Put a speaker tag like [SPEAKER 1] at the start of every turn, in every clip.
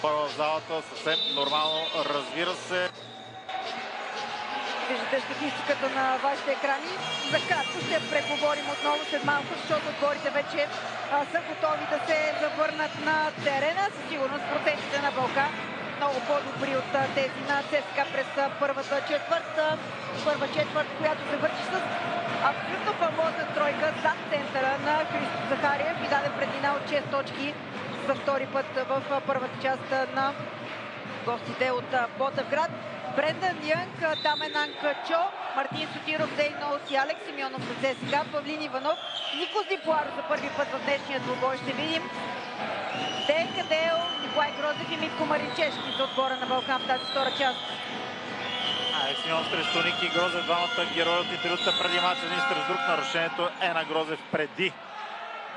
[SPEAKER 1] първа в залата, съвсем нормално, разбира се.
[SPEAKER 2] Виждате статистиката на вашите екрани. За кратко ще преговорим отново след малко, защото отборите вече са готови да се завърнат на терена. Със сигурност процентите на Балкан много по-добри от тези на ЦСКА през първата четвърт. Първа четвърт, която завърши с абсолютно фамозна тройка зад центъра на Христо Захариев и даде преднина от 6 точки за втори път в първата част на гостите от Ботевград. Брендан Янг, Дамен Анкачо, Мартин Сотиров, Зейнос и Алекс Симеонов за ЦСКА, Павлин Иванов, Никос Дипуаро за първи път в днешния двубой. Ще видим Ден Кадел, Николай Грозев и Митко Маринчешки за отбора на Балкан в тази втора част.
[SPEAKER 1] Алекс Симеонов срещу Ники Грозев, двамата герои от интервюта преди мача, един срещу друг. Нарушението е на Грозев преди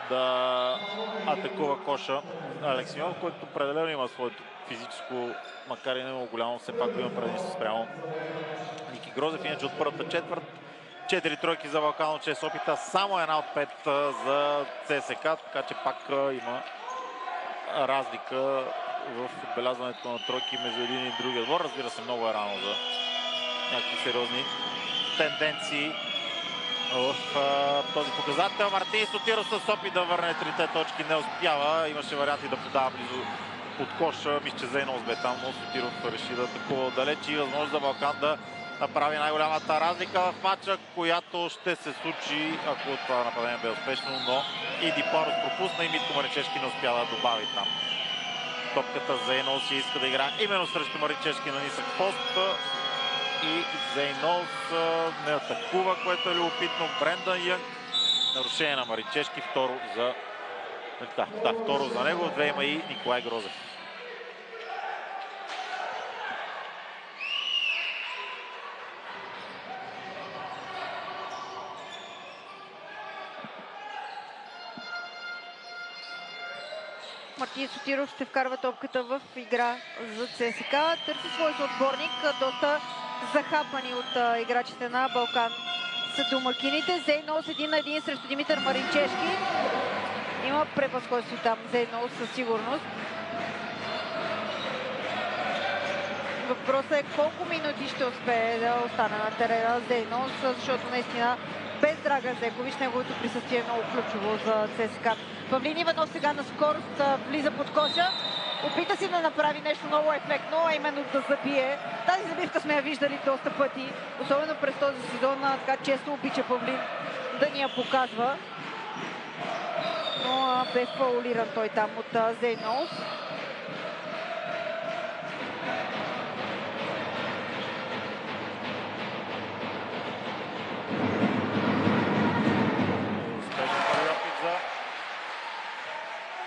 [SPEAKER 1] да атакува коша Алекс Симеонов, който определено има своето физическо, макар и не много голямо, все пак има предимство спрямо Ники Грозев. Иначе от първата четвърт 4 тройки за Балкан от 6 опита, само една от 5 за ЦСКА, така че пак има разлика в отбелязването на тройки между един и другия отбор. Разбира се, много е рано за някакви сериозни тенденции в този показател. Мартин Сотиров с опит да върне трите точки не успява. Имаше варианти да подава близо под коша. Мисля, че Зейнос бе там, но Сотиров реши да атакува отдалеч и възможност за Балкан да направи най-голямата разлика в матча, която ще се случи, ако това нападение бе успешно, но и Дипаров пропусна и Митко Маринчешки не успя да добави там. Топката Зейнос иска да играе именно срещу Маринчешки на нисък пост. И Зейнос не атакува, което е любопитно. Брендан Янг, нарушение на Маринчешки, второ за... второ за него, две има и Николай Грозев.
[SPEAKER 2] Мартин Сотиров ще вкарва топката в игра за ЦСКА. Търси свой съотборник, доста захапани от играчите на Балкан са домакините. Зейнос 1 на 1 срещу Димитър Маринчешки. Има превъзходство там Зейнос със сигурност. Въпросът е колко минути ще успее да остане на терена Зейнос, защото наистина без Драган Зекович неговото присъствие е много ключово за ЦСКА. Павлин Иванов сега на скорост влиза под коша. Опита си да направи нещо много ефектно, а именно да забие. Тази забивка сме я виждали доста пъти, особено през този сезон. Така често обича Павлин да ни я показва. Но бе фаулиран той там от Зейнос.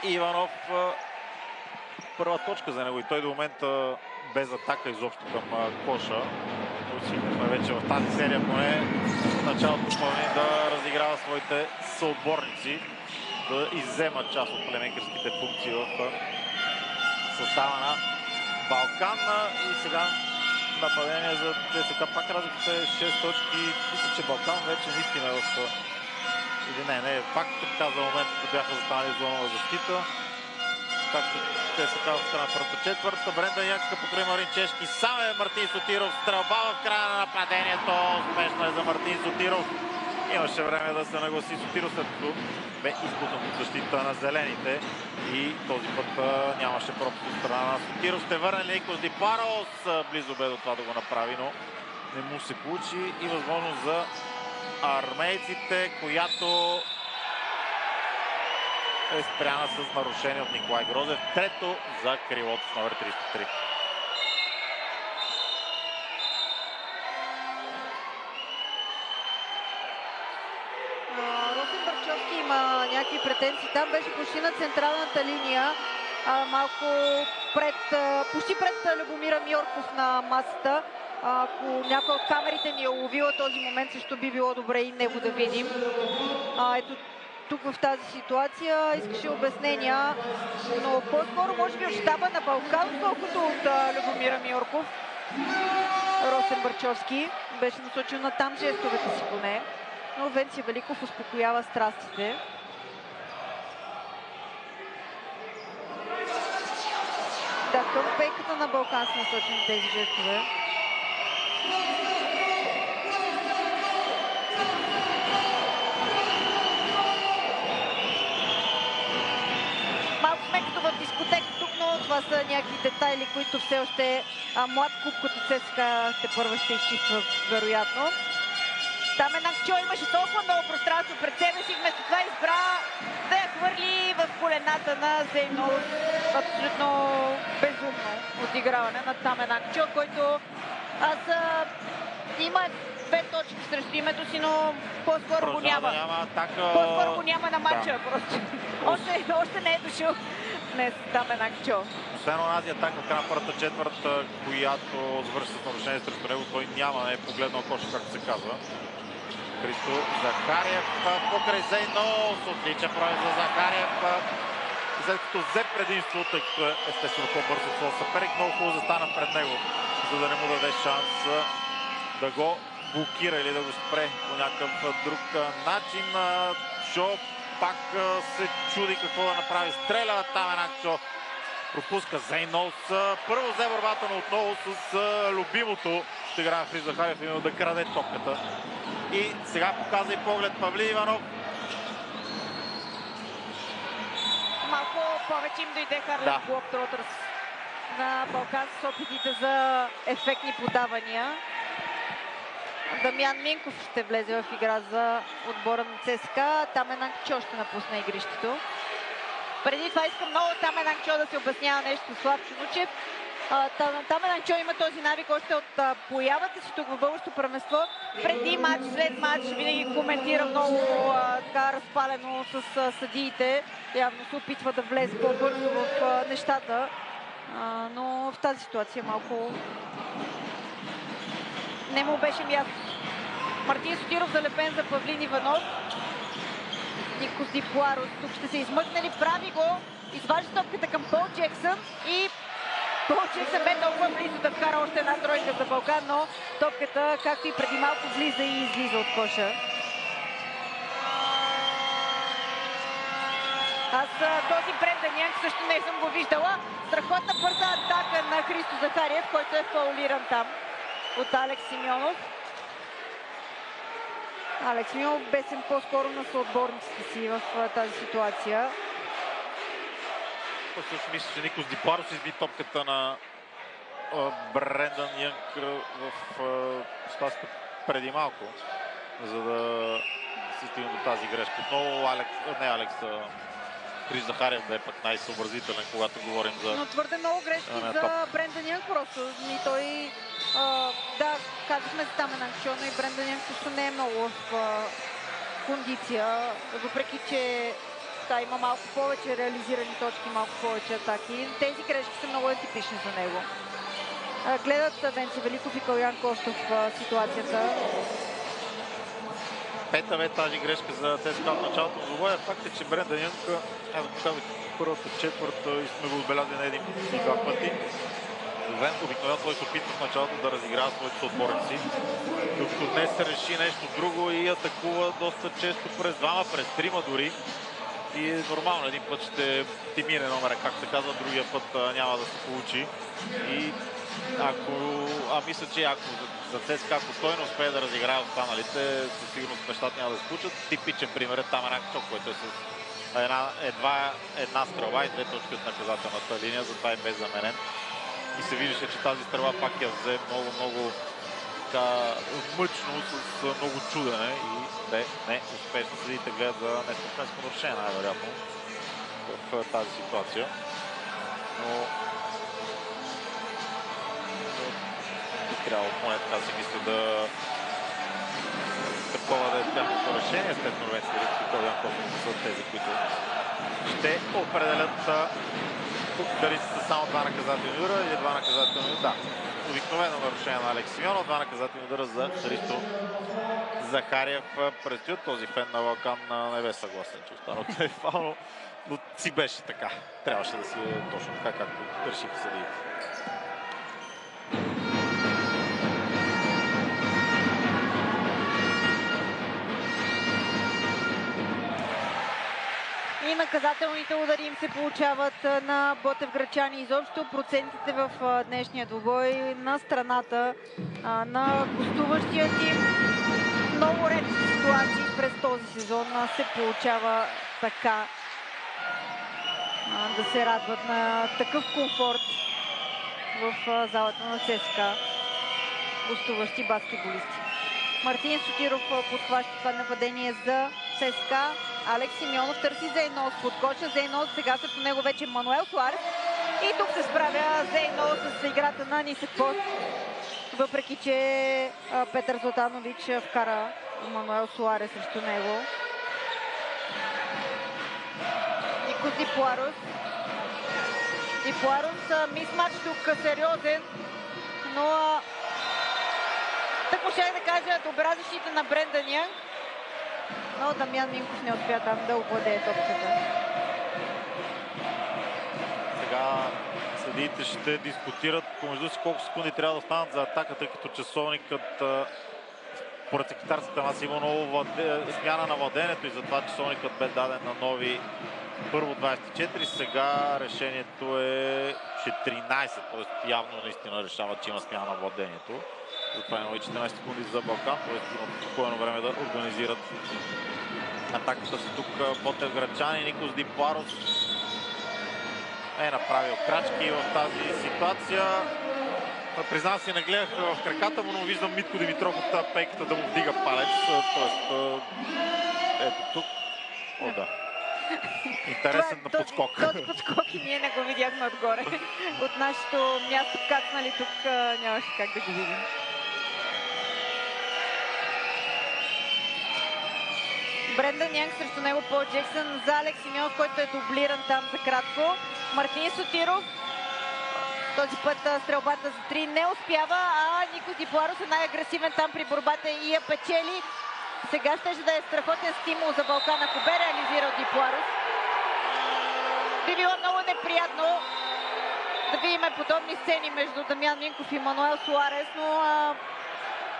[SPEAKER 1] Иванов, първа точка за него и той до момента без атака изобщо към коша. Усихме вече в тази серия поне в началото Павлин да разиграва своите съотборници, да иззема част от племенкърските функции в състава на Балкан. И сега нападение за ЦСКА. Пак разликата е 6 точки. Мисля, че Балкан вече наистина е в... Или не е факт, така за момента бяха застанали в зонова защита. Както те се казват в края на първата четвърта. Брендан Янг покрай Маринчешки. Сам е Мартин Сотиров. Стрелба в края на нападението. Успешно е за Мартин Сотиров. Имаше време да се нагласи Сотиров, след като бе изпуснат от защита на зелените. И този път нямаше пропуск от страна на Сотиров. Ще върне Никос Дипарос. Близо бе до това да го направи, но не му се получи. И възможност за армейците, която е спряна с нарушение от Николай Грозев. Трето за крилото с номер 33.
[SPEAKER 2] Росен Барчовски има някакви претенции. Там беше почти на централната линия. Малко почти пред Любомира Миорков на масата. Ако някой от камерите ни е уловила този момент, също би било добре и него да видим. Ето тук в тази ситуация искаше обяснения, но по-скоро може би от щаба на Балкан, колкото от Любомира Миорков. Росен Барчовски беше насочил на там жестовете си поне, но Венци Великов успокоява страстите. Да, Към пейката на Балкан са насочени тези жестове. Малко сме като в дискотека тук, но това са някакви детайли, които все още млад клуб като ЦСКА те-първа ще изчиства вероятно. Там Енакчо имаше толкова много пространство пред себе си, вместо това избра да я хвърли в колената на Зейнов. Абсолютно безумно отиграване на там Енакчо, който има 2 точки срещу името си, но по-скоро го няма. По-скоро го няма на матча просто. Още не е дошъл днес там Енакчо.
[SPEAKER 1] Освен онази атака в края на първата четвърт, която завърши с нарушение срещу него, той не е погледнал коша, както се казва. Христо Захариев покрай Зейнов, отличен проект за Захариев, след като взе предимство, тъй като е естествено по-бързо от своя съперник, много хубаво застана пред него, за да не му даде шанс да го блокира или да го спре по някакъв друг начин. Шо пак се чуди какво да направи. Стреля там Енакчо. Пропуска Зейнов. Първо взе борбата, но отново с любимото ще играе Христо Захариев, именно да краде топката. И сега показа и поглед Павли Иванов.
[SPEAKER 2] Малко повече им дойде Харлен Глобтротърс на Балкан с опитите за ефектни подавания. Дамян Минков ще влезе в игра за отбора на ЦСКА. Там Енакчо ще напусне игрището. Преди това искам много там Енакчо да се обяснява нещо с Славчо Нучев. Там Енакчо има този навик още от появата си тук в българското първенство. Преди матч, след матч винаги коментира много така разпалено с съдиите. Явно се опитва да влезе по-бързо в нещата. Но в тази ситуация малко не му беше място. Мартин Сотиров залепен за Павлин Иванов. Никос Дипларос тук ще се измъкне, прави го, изважда топката към Пол Джексън и Пол Джексън бе толкова близо да вкара още една тройка за Балкан, но топката, както и преди малко, влиза и излиза от коша. Аз този Брендан Янг също не съм го виждала. Страхотна бърза атака на Христо Захариев, който е фаулиран там от Алекс Симеонов. Алекс Симеонов бесен по-скоро на съотборниците си в тази ситуация.
[SPEAKER 1] Също мисля, че Никос Дипларос изби топката на Брендан Янг в ситуацията преди малко, за да се стигне до тази грешка. Отново Христо Захариев да е пък най-съобразителен, когато говорим за...
[SPEAKER 2] Но твърде много грешки за Брендан Янг просто. И той... да, казахме за там Енакчо, но и Брендан Янг също не е много в кондиция. Въпреки, че има малко повече реализирани точки, малко повече атаки. Тези грешки са много атипични за него. Гледат Венци Великов и Калян Костов ситуацията.
[SPEAKER 1] Пета бе тази грешка за ЦСКА в началото на двубоя. Факт е, че Брендан Янг, аз го казах първата четвърта и сме го отбелязали на един и два пъти. Обикновено той се опитва в началото да разиграва своите съотборници. Докато днес се реши нещо друго и атакува доста често през двама, през трима дори. И е нормално, един път ще ти мине номера, както се казва, другия път няма да се получи. И мисля, че ако за ЦСКА, ако той не успее да разиграе останалите, със сигурност нещата няма да се случат. Типичен пример е там Енакчо, който е с една стрелба и 2 точки от наказателната линия, затова е беззаменен. И се виждаше, че тази стрела пак я взе много мъчно, с много чудене и не успешно. Съдите гледат за неспортсменско нарушение, най-вероятно, в тази ситуация. Но трябва поне така си мисля такова да е тяхното решение. След Норвенци и Калян Костов са тези, които ще определят дали са само 2 наказателни удара или 2 наказателни удара. Да, обикновено нарушение на Алекс Симеонов, 2 наказателни удара за Христо Захариев. Предстои този фен на Балкан не бе съгласен, че останалото е фал, но си беше така. Трябваше да си е точно така, както решиха съдиите.
[SPEAKER 2] И Наказателните удари им се получават на ботевградчани. Изобщо процентите в днешния двубой на страната, на гостуващия тим. Много редки ситуации през този сезон се получава така. Да се радват на такъв комфорт в залата на ЦСКА. Гостуващи баскетболисти. Мартин Сотиров подхваща това нападение за ЦСКА. Алекс Симеонов търси Зейнос под коша. Зейнос, сега срещу него вече Мануел Суарес. И тук се справя Зейнос с играта на нисък пост. Въпреки че Петър Златанович вкара Мануел Суарес срещу него. Никос Дипуарос. Дипуарос, мисмач тук сериозен, но тъкмо щях да кажа добра защита на Брендан Янг, но Дамян Минков не успя там да овладее топката.
[SPEAKER 1] Сега съдиите ще дискутират помежду си колко секунди трябва да останат за атака, тъй като часовникът според секретар Атанас Иванов смяна на владението и затова часовникът бе даден на нови първо 24, сега решението е 13, т.е. явно наистина решават, че има смяна на владението. Затова има и 14 секунди за Балкан, т.е. имат спокойно време да организират атаката си тук. Ботевградчани, Никос Дипуарос е направил крачки в тази ситуация. Признавам си, не гледах в краката му, но виждам Митко Димитров от пейката да му вдига палец. Тоест, ето тук. О, да. Интересен на подскок.
[SPEAKER 2] Този подскок и ние не го видяхме отгоре. От нашето място кацнали тук нямаше как да го видим. Брендан Янг срещу него Пол Джексън за Алекс Симеонов, който е дублиран там за кратко. Мартин Сотиров. Този път стрелбата за 3 не успява, а Никос Дипуарос е най-агресивен там при борбата и я печели. Сега ще да е страхотен стимул за Балкан, ако бе реализирал Дипуарос. Би било много неприятно да видим подобни сцени между Дамян Минков и Мануел Суарес, но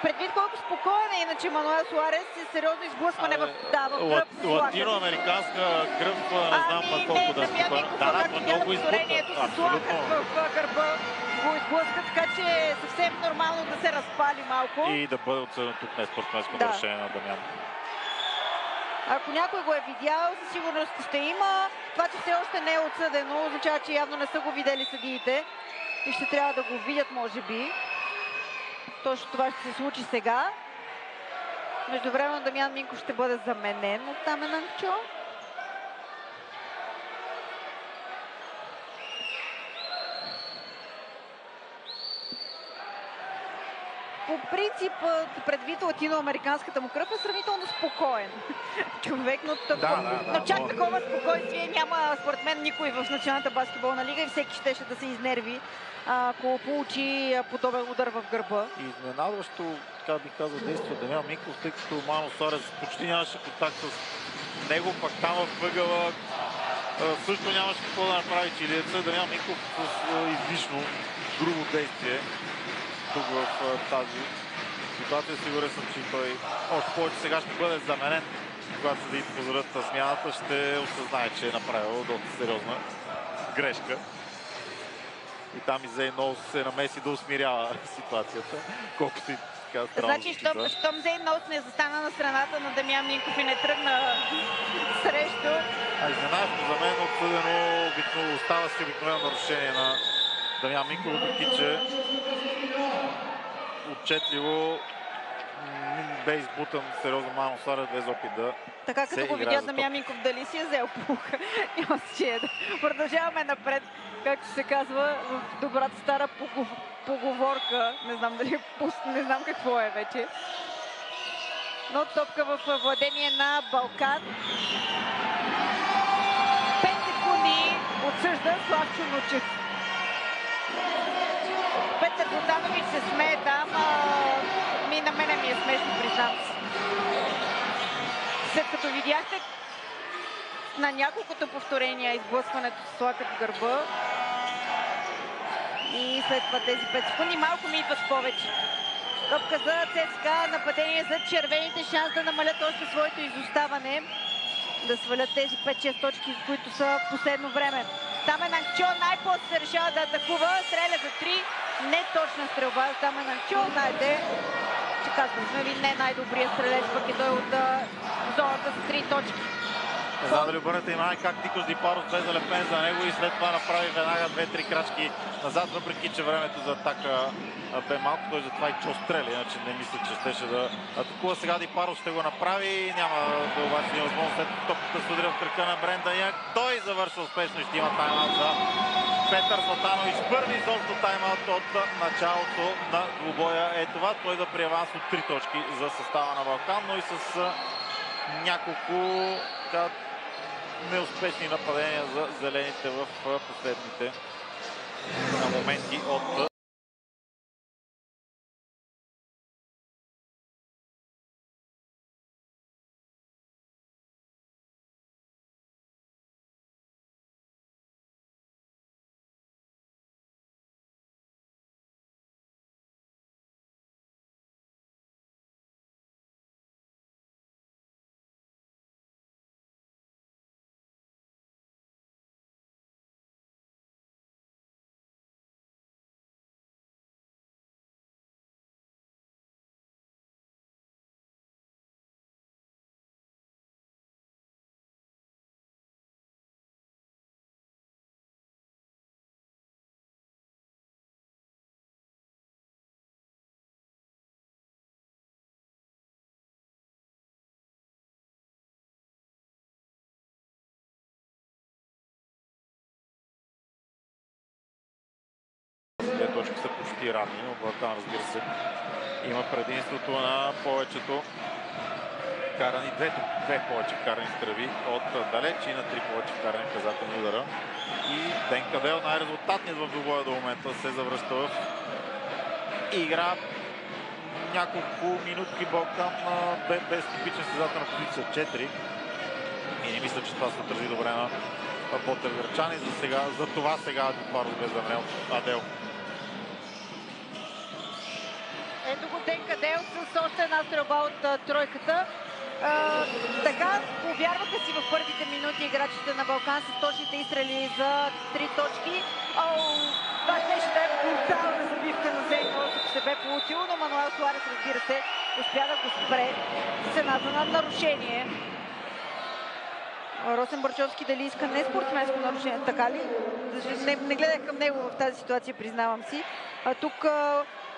[SPEAKER 2] предвид колко спокоен е иначе Мануел Суарес, е сериозно изблъскване в гръб.
[SPEAKER 1] Латиноамериканска кръв, не знам колко да спокоен. Да, много изблъскването
[SPEAKER 2] в гърба го изблъска, така че е съвсем нормално да се разпали малко.
[SPEAKER 1] И да бъде отсъден тук не спортсменско нарушение на Дамян.
[SPEAKER 2] Ако някой го е видял, със сигурност ще има. Това, че все още не е отсъдено, означава, че явно не са го видели съдиите и ще трябва да го видят, може би. Точно това ще се случи сега. Междувременно Дамян Минков ще бъде заменен от Тамен Ангчо. По принцип, предвид латиноамериканската му кръв, е сравнително спокоен човек, но чак такова спокойствие няма според мен никой в Националната баскетболна лига и всеки щеше да се изнерви, ако получи подобен удар в гърба.
[SPEAKER 1] И изненадващо, така би казал, действа Дамян Минков, тъй като Мануел Суарес почти нямаше контакт с него, пак там в ъгъла също нямаше какво да направи чилиеца. Дамян Минков с излишно грубо действие тук в тази ситуация. Сигурен съм, че той още повече сега ще бъде заменен, когато се да позволят смяната, ще осъзнае, че е направил доста сериозна грешка. И там и Зейнос се намеси да усмирява ситуацията, колкото и така странно.
[SPEAKER 2] Значи, щом Зейнос не застана на страната на Дамян Минков и не тръгна срещу.
[SPEAKER 1] Изненадващо за мен отсъдено, остава си обикновено нарушение на Дамян Минков, въпреки че отчетливо бе избутан сериозно Мануел Суарес без опит да
[SPEAKER 2] така като го видя Дамян Минков, дали си е взел пуха. Няма се да продължаваме напред, както се казва в добрата стара поговорка. Не знам дали не знам какво е вече. Но топка в владение на Балкан. 5 секунди отсъжда Славчо Нучев. Петър Златанович се смее там. На мене ми е смешно, признам си. След като видяхте на няколкото повторения изблъскването с лакът в гърба и след това тези 5 секунди, малко ми идват повече. Топка за ЦСКА, нападение за червените, шанс да намалят още своето изоставане. да свалят тези 5-6 точки, които са в последно време. Тамен Ангчо най-после се решава да атакува, стреля за 3, неточна стрелба за Тамен Ангчо. Знаете, че казваме ви, не най-добрият стрелец, пък е той от зоната с 3 точки.
[SPEAKER 1] Не знам дали обърнете внимание как Никос Дипаров бе залепен за него и след това направи веднага 2-3 крачки назад, въпреки че времето за атака бе малко. Той затова и чо стрели, иначе не мисля, че щеше да атакува. Сега Дипаров ще го направи. Няма да обаче невъзможно след топката се удря в кръка на Брендан Янг. Той завършва успешно и ще има тайм-аут за Петър Златанович. Първи изобщо тайм-аут от началото на двубоя е това. Той да приаванс от 3 точки за състава на Балкан, но и с няколко неуспешни нападения за зелените в последните моменти от две точки са почти равни, но Балкан, разбира се, има предимството на повечето карани, две повече карани стрелби от далеч и на 3 повече карани казателни удара. И Ден Кадел, най-резултатният в двубоя до момента, се завръща в игра. Няколко минутки Балкан без типична състезателна позиция 4. И не мисля, че това се отрази добре на ботевграчани. За това сега Дипаров бе замрел Адел.
[SPEAKER 2] Ето го Ден Кадел с още една стрелба от тройката. Така повярваха си в първите минути играчите на Балкан с точните изстрели за 3 точки. Това ще да е брутална забивка на Зейнос, ако се бе получило, но Мануел Суарес, разбира се, успя да го спре с цената на нарушение. Росен Барчовски дали иска не спортсменско нарушение, така ли? Не гледах към него в тази ситуация, признавам си. Тук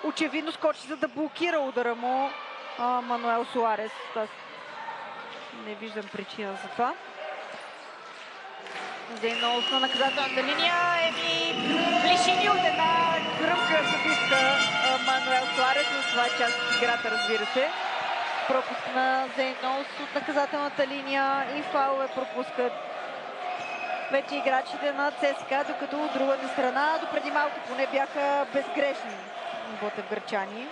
[SPEAKER 2] очевидно скочи, за да блокира удара му Мануел Суарес. Не виждам причина за това. Зейнос на наказателната линия. Лиши от една гръмка забивка Мануел Суарес, но това е част от играта, разбира се. Пропуск на Зейнос от наказателната линия и фаула пропускат вече играчите на ЦСКА, докато от другата страна допреди малко поне бяха безгрешни ботевграчани.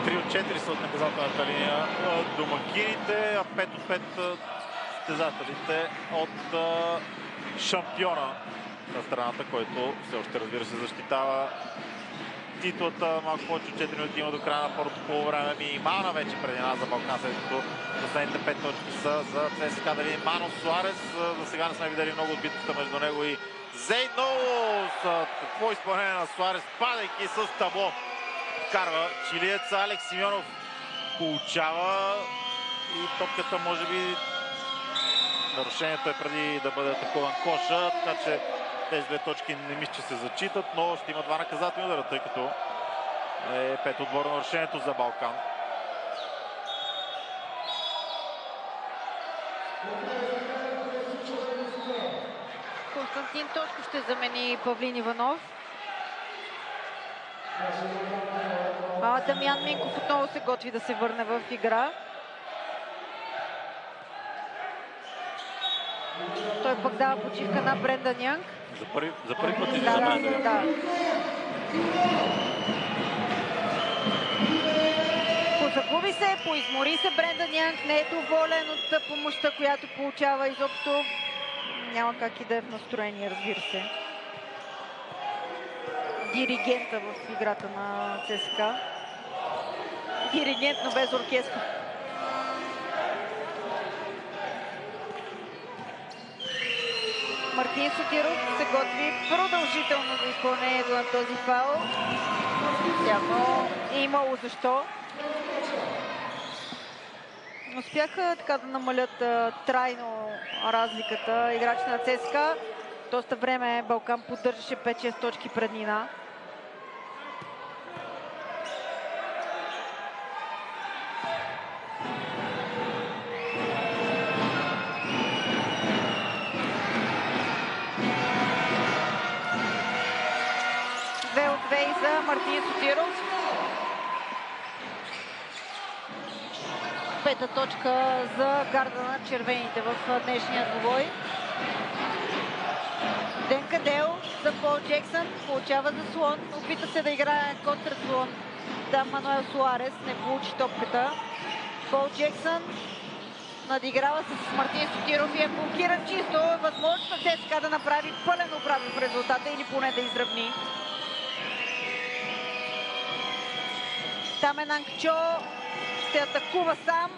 [SPEAKER 1] Три от 4 са от наказателната линия домакините, а 5 от 5 състезателите от шампиона на страната, който все още, разбира се, защитава титлата. Малко повече от 4 минути има до края на първото полувреме. Минимална вече предина за Балкан, след като последните 5 точки са за ЦСКА. Дали Мануел Суарес. За сега не сме видели много от битката между него и Зейнос. Какво изпълнение на Суарес, падайки с табло. Карва чилиец. Алекс Симеонов получава и топката, може би нарушението е преди да бъде атакуван коша, така че тези две точки не мисля, че се зачитат, но ще има 2 наказателни удара, тъй като е 5 отбора нарушението за Балкан.
[SPEAKER 2] Константин Тошков ще замени Павлин Иванов. Дамян Минков отново се готви да се върне в игра. Той пък дава почивка на Брендан Янг.
[SPEAKER 1] За първи път и за Брендан Янг.
[SPEAKER 2] Да. Позагуби се, поизмори се Брендан Янг. Не е доволен от помощта, която получава изобщо. Няма как и да е в настроение, разбира се. Диригента в играта на ЦСКА. диригент, но без оркестър. Мартин Сотиров се готви продължително за изпълнението на този фаул. Явно е имало защо. Успяха така да намалят трайно разликата. Играчите на ЦСКА. Доста време Балкан поддържаше 5-6 точки преднина. За Мартин Сотиров. Пета точка за гарда на червените в днешния двубой. Денка Дел за Пол Джексън. Получава заслон. Опита се да играе контраслон. Да, Мануел Суарес не получи топката. Пол Джексън надиграва се с Мартин Сотиров и е блокиран чисто. Възможност на ЦСКА да направи пълен обратно в резултата или поне да изравни. Тамен Ангчо ще атакува сам.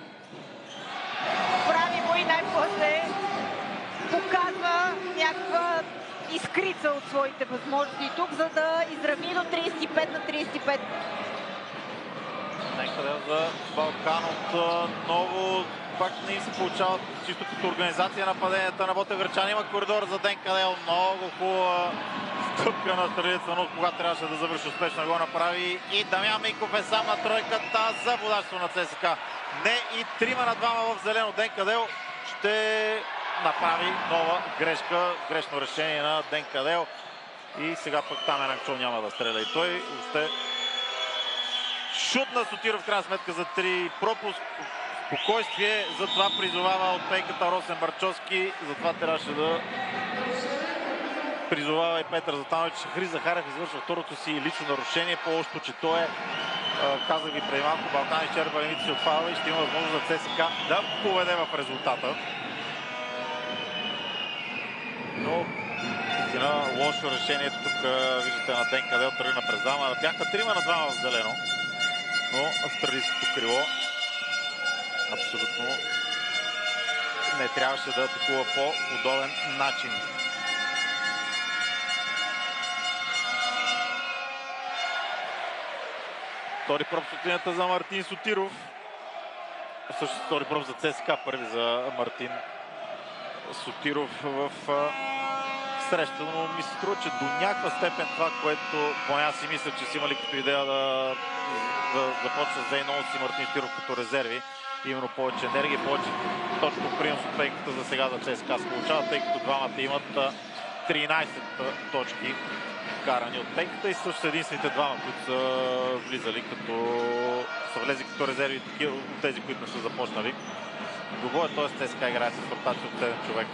[SPEAKER 2] Прави го и най-после показва някаква искрица от своите възможности тук, за да изравни до 35 на 35.
[SPEAKER 1] Некъде за Балкан отново пак не им се получават чисто като организация нападенията на Ботев Гречан. Има коридор за Денка Дел. Много хубава стъпка на страница, но когато трябваше да завърши успешно го направи. И Дамян Минков е сам на тройката за водачство на ЦСКА. Не и 3 на 2 в зелено. Денка Дел ще направи нова грешка. Грешно решение на Денка Дел. И сега пък Тамен Ангчо няма да стреля и той. Още шут на Сотиров в крайна сметка за 3. Пропуск. Спокойствие, затова призовава от пейката Росен Барчовски. Затова трябваше да призовава и Петър Златанович. Христо Захариев извършва второто си лично нарушение. По-лошото, че той е, казах ви преди малко, Балкан изчерпа лимите си от фаула и ще има възможност за ЦСКА да поведе в резултата. Но истина лошо решението тук виждате на Денка Дел тръгна през двама. Бяха 3 на 2 в зелено. Но австралийското крило абсолютно не трябваше да атакува по подобен начин. Втори пропуск от линията за Мартин Сотиров. Също втори пропуск за ЦСКА, първи за Мартин Сотиров в среща, но ми се струва, че до някаква степен това, което поне аз си мисля, че си имали като идея да започва с Зейнолс и Мартин Сотиров като резерви. Именно повече енергия, повече точно принос от пейката за сега за ЦСКА се получава, тъй като двамата имат 13 точки карани от пейката и също са единствените двама, които са влизали като са влезли като резерви от тези, които не са започнали. Двубоя, т.е. ЦСКА играе с ротация от 7 човека.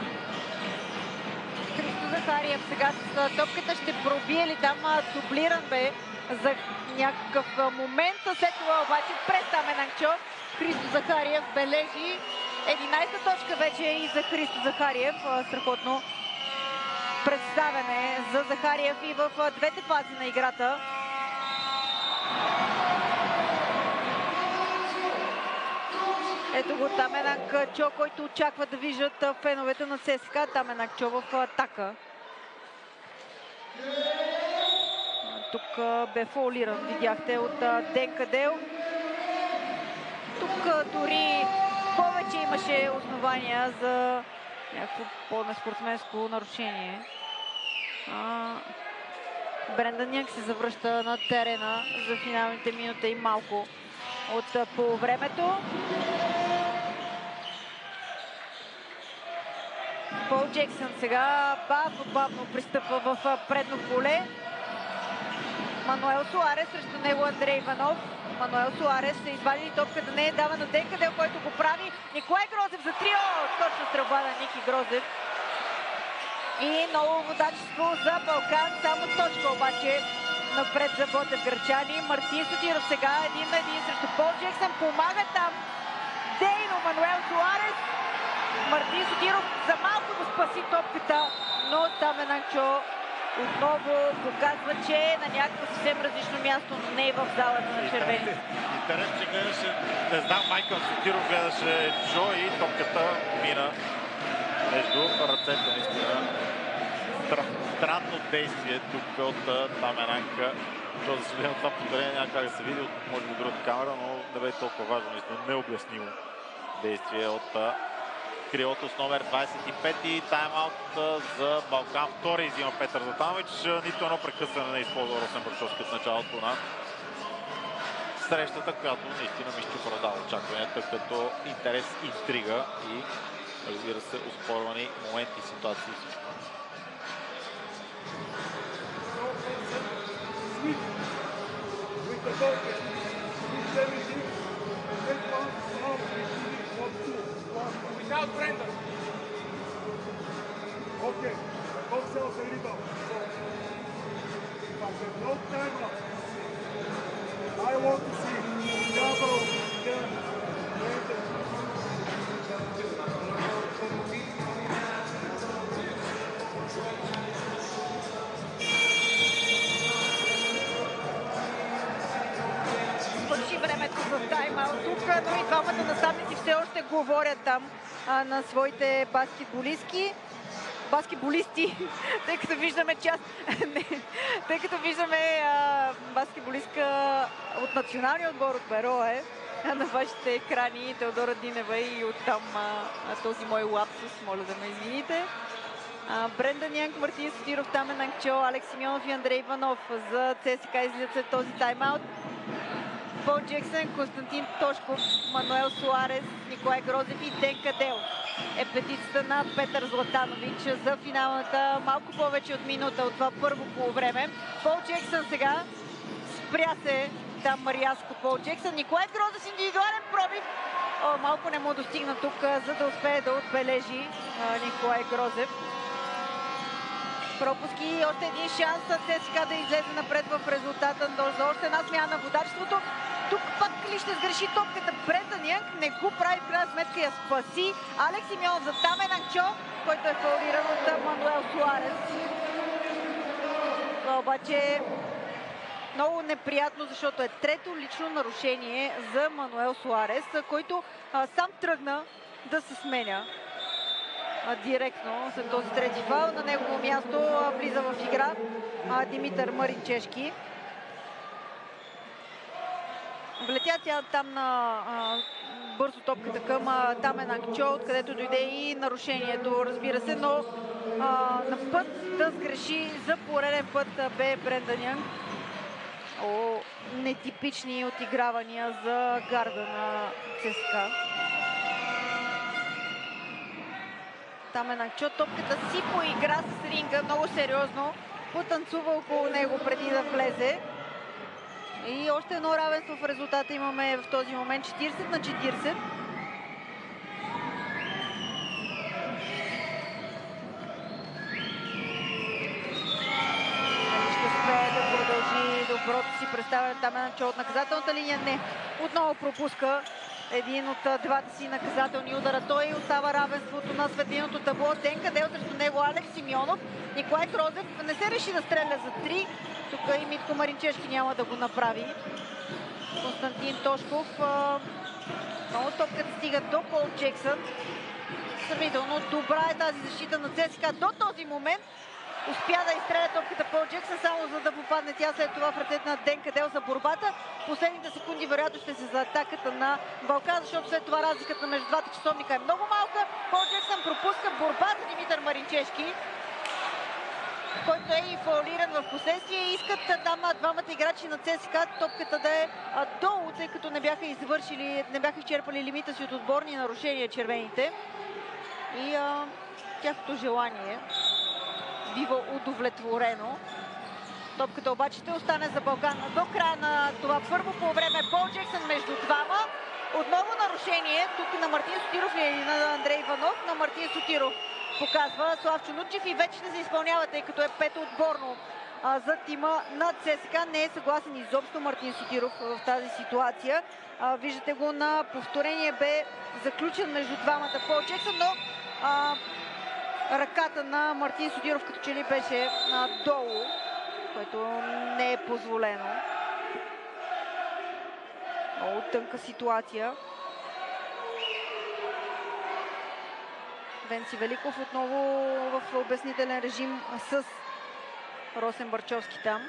[SPEAKER 2] Христо Захариев сега с топката ще пробие ли там, дублиран бе за някакъв момент. След това обаче през Тамен Ангчо Христо Захариев бележи 11-та точка вече и за Христо Захариев. Страхотно представяне за Захариев и в двете фази на играта. Ето го Тамен Ангчо, който очаква да виждат феновете на ЦСКА. Тамен Ангчо в атака. Тук бе фаулиран, видяхте, от Денка Дел. Тук дори повече имаше основания за някакво по-неспортсменско нарушение. Брендан Янг се завръща на терена за финалните минути и малко от полувремето. Пол Джексън сега бавно пристъпва в предно поле. Мануел Суарес, срещу него Андрей Иванов. Мануел Суарес ще извади топката, не е дава на Денка Дел, който го прави. Николай Грозев за трио! Точно стрелба на Ники Грозев. И ново водачество за Балкан. Само точка обаче напред за Ботев Гречани. Мартин Сотиров сега 1 на 1 срещу Пол Джексън. Помага там дейно Мануел Суарес. Мартин Сотиров за малко да спаси топката, но Тамен Ангчо отново показва, че е на някакво съвсем различно място, но не е в залата на червените.
[SPEAKER 1] Интересно, че гледаше, не знам, Майкъл Сотиров гледаше Джо и топката мина между ръцете. Наистина странно действие тук от Таменанка. За съжаление, това повторение няма как да се види от, може би, другата камера, но не бе толкова важно, наистина необяснимо действие от крилото с номер 25 и тайм-аут за Балкан. Втори взима Петър Златанович. Нито едно прекъсване не използва Росен Баршовски от началото на срещата, която наистина мисля, че продава очакванията като интерес, интрига и, разбира се, оспорвани моменти, ситуации и всичко.
[SPEAKER 3] Without Brendan. Okay, both cells are legal. So, but there's no timeout. I want to see double again.
[SPEAKER 2] Свърши времето за тайм-аут тук, но и двамата наставници все още говорят там на своите баскетболисти, тъй като виждаме тъй като виждаме баскетболистка от националния отбор от Берое на вашите екрани, Теодора Динева, и оттам този мой лапсус, моля да ме извините. Брендан Янг, Мартин Сотиров, Тамен Ангчо, Алекс Симеонов и Андрей Иванов за ЦСКА излизат след този тайм-аут. Пол Джексън, Константин Тошков, Мануел Суарес, Николай Грозев и Денка Дел е петицата на Петър Златанович за финалната малко повече от минута от това първо полувреме. Пол Джексън сега спря се там рязко Пол Джексън. Николай Грозев с индивидуален пробив. Малко не му достигна тук, за да успее да отбележи Николай Грозев. Пропуски, още един шанс ЦСКА да излезе напред в резултата за още една смяна на водачеството. Тук пак ли ще сгреши топката? Брендан Янг не го прави, в крайна сметка я спаси. Алекс Симеонов за Тамен Ангчо, който е фаулиран от Мануел Суарес. Това обаче е много неприятно, защото е трето лично нарушение за Мануел Суарес, който сам тръгна да се сменя директно след този трети фаул. На негово място влиза в игра Димитър Маринчешки. Влетя тя там на бързо топката към Тамен Ангчо, откъдето дойде и нарушението, разбира се, но на път да сгреши за пореден път бе Брендан Янг. Нетипични отигравания за гарда на ЦСКА. Тамен Ангчо топката си поигра с ринга много сериозно, потанцува около него преди да влезе. И още едно равенство в резултата имаме в този момент, 40-40. Ще успее да продължи доброто си представяне Тамен Ангчо от наказателната линия. Не, отново пропуска един от двата си наказателни удара. Той остава равенството на светлиното табло. Денка Дел срещу него Алекс Симеонов. Николай Грозев не се реши да стреля за 3. Тук и Митко Маринчешки няма да го направи. Константин Тошков. Много топката стига до Пол Джексън. Сравнително добра е тази защита на ЦСКА до този момент. Успя да изстреля топката Пол Джексън, само за да попадне тя след това в ръцете на Денка Дел за борбата. Последните секунди вероятно ще се за атаката на Балкан, защото след това разликата между двата часовника е много малка. Пол Джексън пропуска борба за Димитър Маринчешки, който е и фаулиран в последствие. Искат там двамата играчи на ЦСКА топката да е долу, тъй като не бяха изчерпали лимита си от отборни нарушения червените. И тяхното желание бива удовлетворено. Топката обаче ще остане за Балкан до края на това първо по време. Пол Джексън между двама. Отново нарушение тук на Мартин Сотиров или на Андрей Иванов. На Мартин Сотиров показва Славчо Нучев и вече ще се изпълнява, тъй като е пето отборно за тима на ЦСКА. Не е съгласен изобщо Мартин Сотиров в тази ситуация. Виждате го на повторение, бе заключен между двамата Пол Джексън, но ръката на Мартин Сотиров като че ли беше долу, което не е позволено. Много тънка ситуация. Венци Великов отново в обяснителен режим с Росен Барчовски там.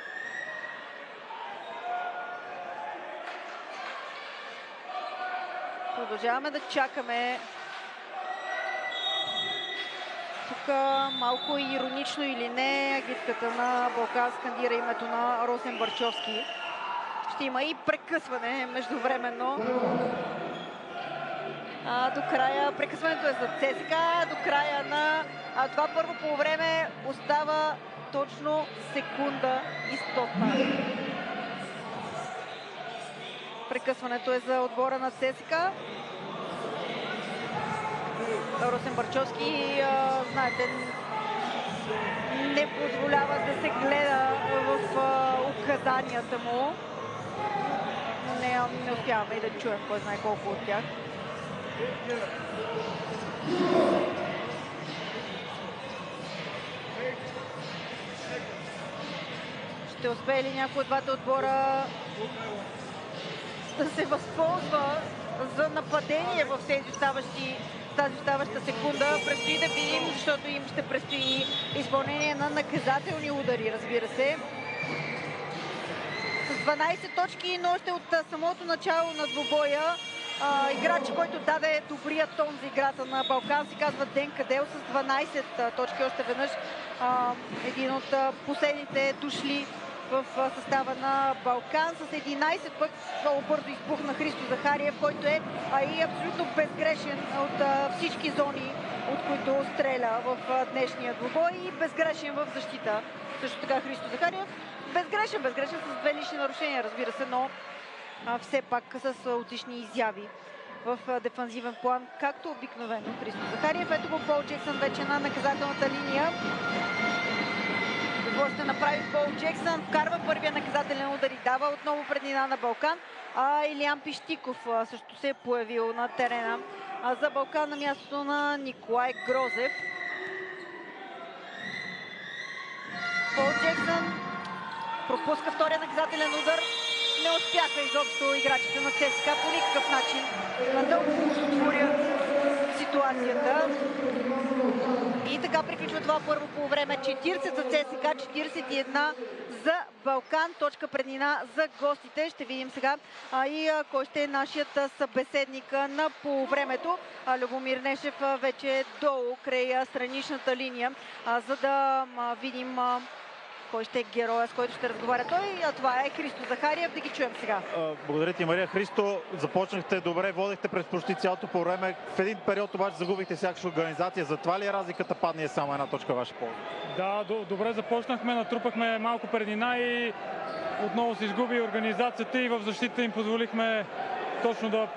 [SPEAKER 2] Продължаваме да чакаме. Тук малко иронично или не, агитката на Балкан скандира името на Росен Барчовски. Ще има и прекъсване междувременно. До края, прекъсването е за ЦСКА, до края на това първо полувреме остава точно секунда и стотна. Прекъсването е за отбора на ЦСКА. Росен Барчовски, знаете, не позволява да се гледа в указанията му. Не успяваме и да чуем кой знае колко от тях. Ще успее ли някой от двата отбора да се възползва за нападение в тази оставаща секунда? Предстои да видим, защото им ще предстои изпълнение на наказателни удари, разбира се. С 12 точки, но още от самото начало на двубоя играч, който даде добрия тон за играта на Балкан, се казва Ден Кадел с 12 точки. Още веднъж един от последните дошли в състава на Балкан. С 11 пък много бързо избухна Христо Захариев, който е и абсолютно безгрешен от всички зони, от които стреля в днешния двубой, и безгрешен в защита. Също така Христо Захариев. Безгрешен с 2 лични нарушения, разбира се, но все пак с отлични изяви в дефанзивен план, както обикновено Христо Захариев. Ето го Пол Джексън вече на наказателната линия. Какво ще направи Пол Джексън? Вкарва първия наказателен удар и дава отново преднина на Балкан. Илиян Пищиков също се е появил на терена за Балкан на мястото на Николай Грозев. Пол Джексън пропуска втория наказателен удар. Не успяха изобщо играчите на ЦСКА по никакъв начин да отворят ситуацията. И така приключва това първо полувреме. 40 за ЦСКА, 41 за Балкан. Точка преднина за гостите. Ще видим сега и кой ще е нашият събеседник на полувремето. Любомир Нешев вече е долу край страничната линия, за да видим кой ще е героя, с който ще разговаря той. А това е Христо Захариев. Да ги чуем сега.
[SPEAKER 1] Благодаря ти, Мария. Христо, започнахте добре, водихте през почти цялото по време. В един период обаче загубихте всякаква организация. Затова ли е разликата, падне само една точка ваша полза?
[SPEAKER 4] Да, добре започнахме, натрупахме малко преднина и отново се изгуби организацията и в защита им позволихме точно да